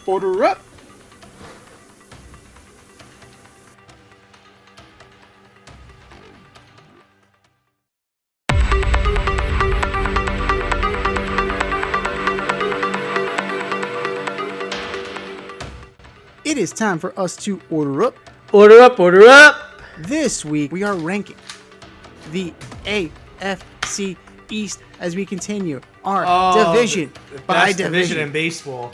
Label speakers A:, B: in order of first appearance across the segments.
A: Order up. It is time for us to order up.
B: Order up, order up.
A: This week we are ranking the AFC East as we continue our division by
B: division in baseball.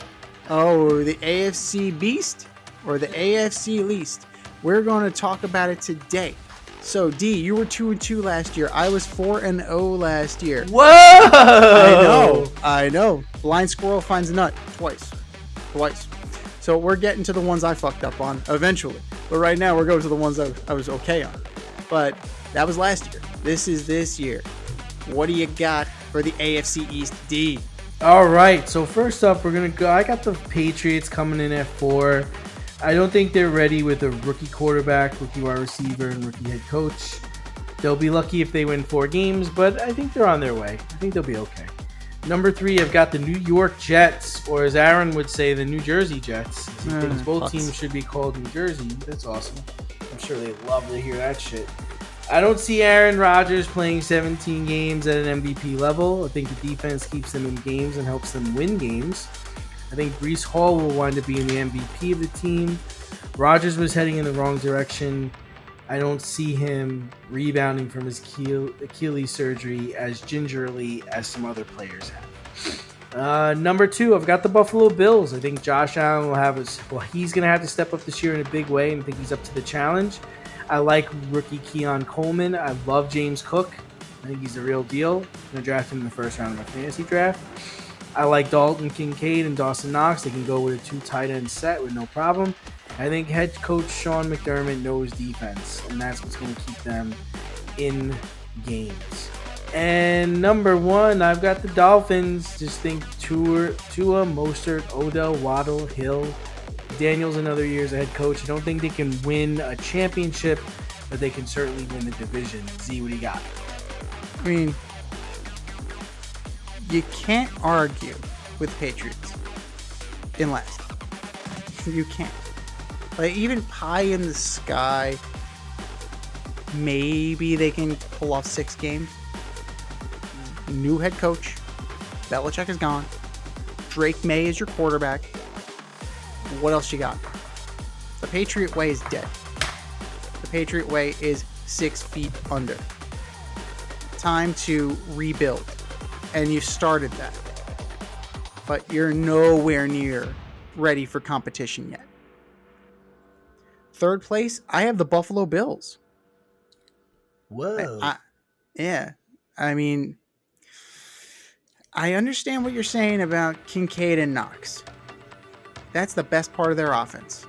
A: Oh, the AFC Beast or the AFC Least. We're going to talk about it today. So, D, you were 2-2 last year. I was 4-0 last year.
B: Whoa!
A: I know. Blind squirrel finds a nut twice. So we're getting to the ones I fucked up on eventually. But right now we're going to the ones I was okay on. But that was last year. This is this year. What do you got for the AFC East, D?
B: All right. So first up, we're gonna go. I got the Patriots coming in at 4. I don't think they're ready with a rookie quarterback, rookie wide receiver, and rookie head coach. They'll be lucky if they win 4 games, but I think they're on their way. I think they'll be okay. Number 3, I've got the New York Jets, or as Aaron would say, the New Jersey Jets. He thinks both teams should be called New Jersey. That's awesome. I'm sure they love to hear that shit. I don't see Aaron Rodgers playing 17 games at an MVP level. I think the defense keeps them in games and helps them win games. I think Breece Hall will wind up being the MVP of the team. Rodgers was heading in the wrong direction. I don't see him rebounding from his Achilles surgery as gingerly as some other players have. Number 2, I've got the Buffalo Bills. I think Josh Allen he's going to have to step up this year in a big way, and I think he's up to the challenge. I like rookie Keon Coleman. I love James Cook. I think he's the real deal. I'm going to draft him in the first round of my fantasy draft. I like Dalton Kincaid and Dawson Knox. They can go with a 2 tight end set with no problem. I think head coach Sean McDermott knows defense, and that's what's going to keep them in games. And number 1, I've got the Dolphins. Just think Tua, Mostert, Odell, Waddle, Hill. Daniels another year as a head coach. I don't think they can win a championship, but they can certainly win the division. Z, what do you got?
A: I mean, you can't argue with Patriots in last. You can't. Like, even pie in the sky, maybe they can pull off 6 games. New head coach. Belichick is gone. Drake May is your quarterback. What else you got? The Patriot way is dead. The Patriot way is 6 feet under. Time to rebuild. And you started that. But you're nowhere near ready for competition yet. 3rd place, I have the Buffalo Bills.
B: Whoa.
A: I mean, I understand what you're saying about Kincaid and Knox. That's the best part of their offense.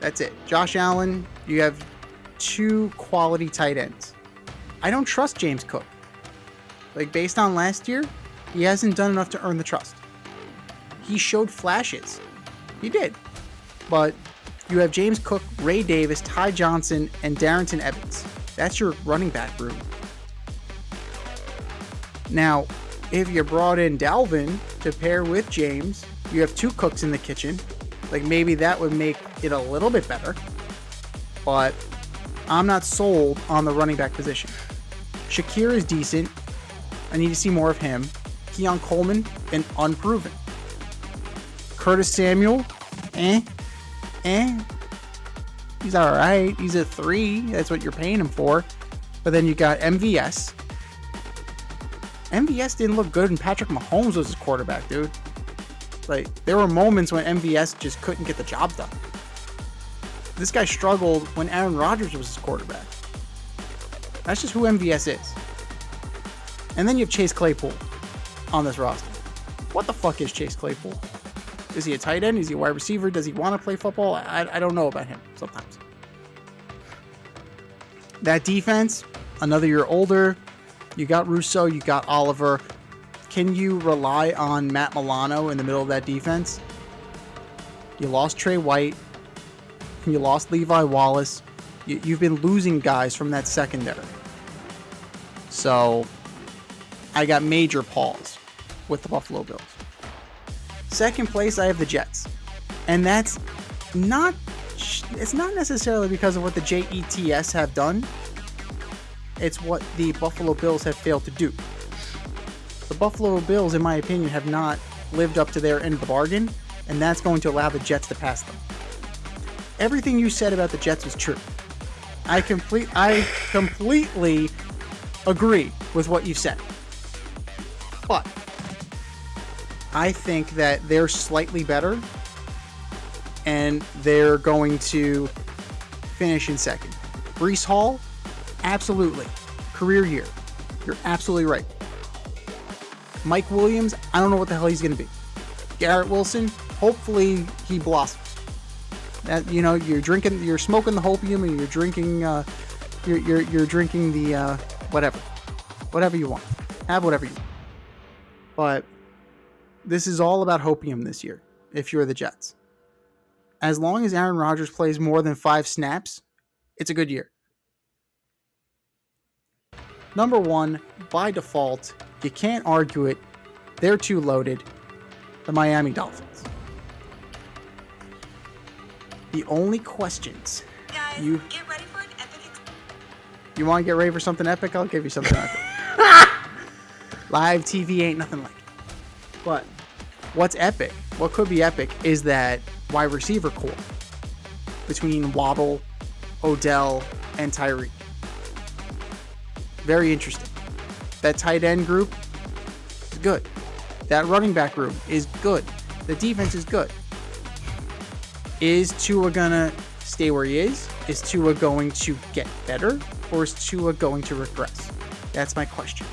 A: That's it. Josh Allen, you have 2 quality tight ends. I don't trust James Cook. Like, based on last year, he hasn't done enough to earn the trust. He showed flashes. He did. But you have James Cook, Ray Davis, Ty Johnson, and Darrington Evans. That's your running back room. Now, if you brought in Dalvin to pair with James, you have 2 cooks in the kitchen. Like, maybe that would make it a little bit better. But I'm not sold on the running back position. Shakir is decent. I need to see more of him. Keon Coleman, been unproven. Curtis Samuel, he's all right. He's a 3. That's what you're paying him for. But then you got MVS. MVS didn't look good, and Patrick Mahomes was his quarterback, dude. Like, there were moments when MVS just couldn't get the job done. This guy struggled when Aaron Rodgers was his quarterback. That's just who MVS is. And then you have Chase Claypool on this roster. What the fuck is Chase Claypool? Is he a tight end? Is he a wide receiver? Does he want to play football? I don't know about him sometimes. That defense, another year older. You got Russo, you got Oliver. Can you rely on Matt Milano in the middle of that defense? You lost Trey White. You lost Levi Wallace. You've been losing guys from that secondary. So I got major pause with the Buffalo Bills. Second place, I have the Jets. And it's not necessarily because of what the Jets have done. It's what the Buffalo Bills have failed to do. The Buffalo Bills, in my opinion, have not lived up to their end of the bargain, and that's going to allow the Jets to pass them. Everything you said about the Jets was true. I completely agree with what you said. But I think that they're slightly better, and they're going to finish in second. Breece Hall, absolutely. Career year. You're absolutely right. Mike Williams, I don't know what the hell he's going to be. Garrett Wilson, hopefully he blossoms. You're smoking the hopium, and you're drinking the whatever you want. Have whatever you want. But this is all about hopium this year. If you're the Jets, as long as Aaron Rodgers plays more than 5 snaps, it's a good year. Number one, by default, you can't argue it. They're too loaded. The Miami Dolphins. The only questions
C: Guys, get ready for an epic.
A: You want to get ready for something epic? I'll give you something epic. Live TV ain't nothing like it. But what's epic, what could be epic, is that wide receiver core between Waddle, Odell, and Tyreek. Very interesting. That tight end group is good. That running back room is good. The defense is good. Is Tua gonna stay where he is? Is Tua going to get better? Or is Tua going to regress? That's my question.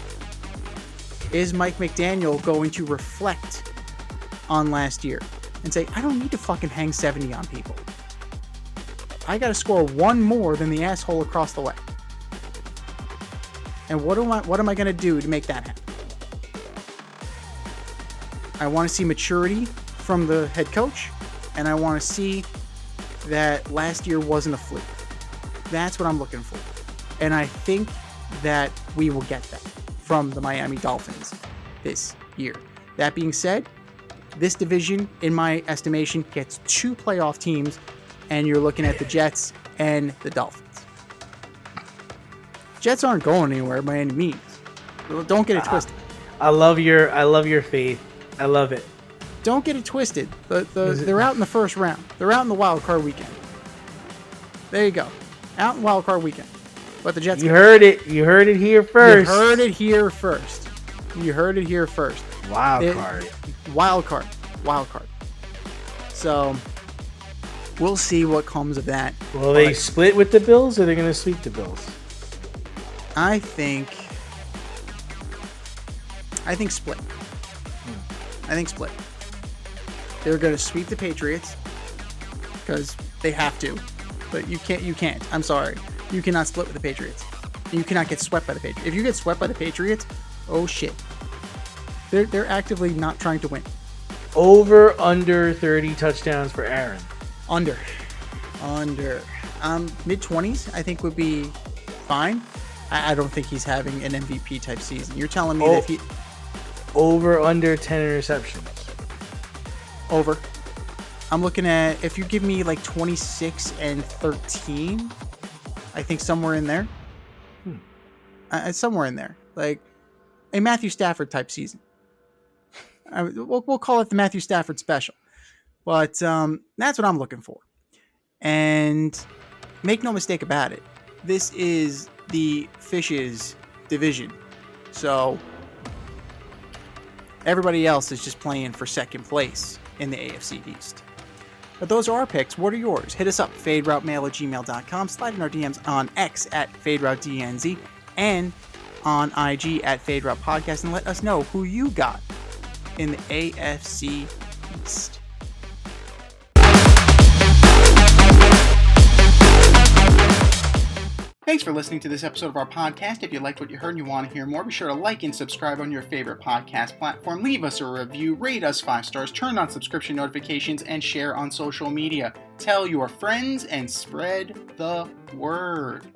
A: Is Mike McDaniel going to reflect on last year and say, I don't need to fucking hang 70 on people. I gotta score one more than the asshole across the way. And what am I gonna do to make that happen? I want to see maturity from the head coach, and I want to see that last year wasn't a fluke. That's what I'm looking for. And I think that we will get that from the Miami Dolphins this year. That being said, this division, in my estimation, gets 2 playoff teams, and you're looking at the Jets and the Dolphins. Jets aren't going anywhere by any means. Don't get it twisted.
B: I love your faith. I love it.
A: Don't get it twisted. They're out in the first round. They're out in the wild card weekend. There you go. Out in wild card weekend. But the Jets.
B: You heard it. You heard it here first.
A: You heard it here first. You heard it here first.
B: Wild card.
A: Wild card. So we'll see what comes of that.
B: Will they split with the Bills, or are they going to sweep the Bills?
A: I think split. I think split. They're going to sweep the Patriots because they have to. But you can't. I'm sorry. You cannot split with the Patriots. You cannot get swept by the Patriots. If you get swept by the Patriots, oh shit. They're actively not trying to win.
B: Over, under 30 touchdowns for Aaron.
A: Under. Mid-20s, I think, would be fine. I don't think he's having an MVP type season. You're telling me that he...
B: Over, under 10 interceptions.
A: Over. I'm looking at, if you give me like 26 and 13, I think somewhere in there. Somewhere in there. Like a Matthew Stafford type season. We'll call it the Matthew Stafford special. But that's what I'm looking for. And make no mistake about it. This is the Fishes division. So everybody else is just playing for second place in the AFC East. But those are our picks. What are yours? Hit us up, faderoutemail@gmail.com. Slide in our DMs on X at faderoutednz and on IG at faderoutepodcast, and let us know who you got in the AFC East. Thanks for listening to this episode of our podcast. If you liked what you heard and you want to hear more, be sure to like and subscribe on your favorite podcast platform. Leave us a review, rate us 5 stars, turn on subscription notifications, and share on social media. Tell your friends and spread the word.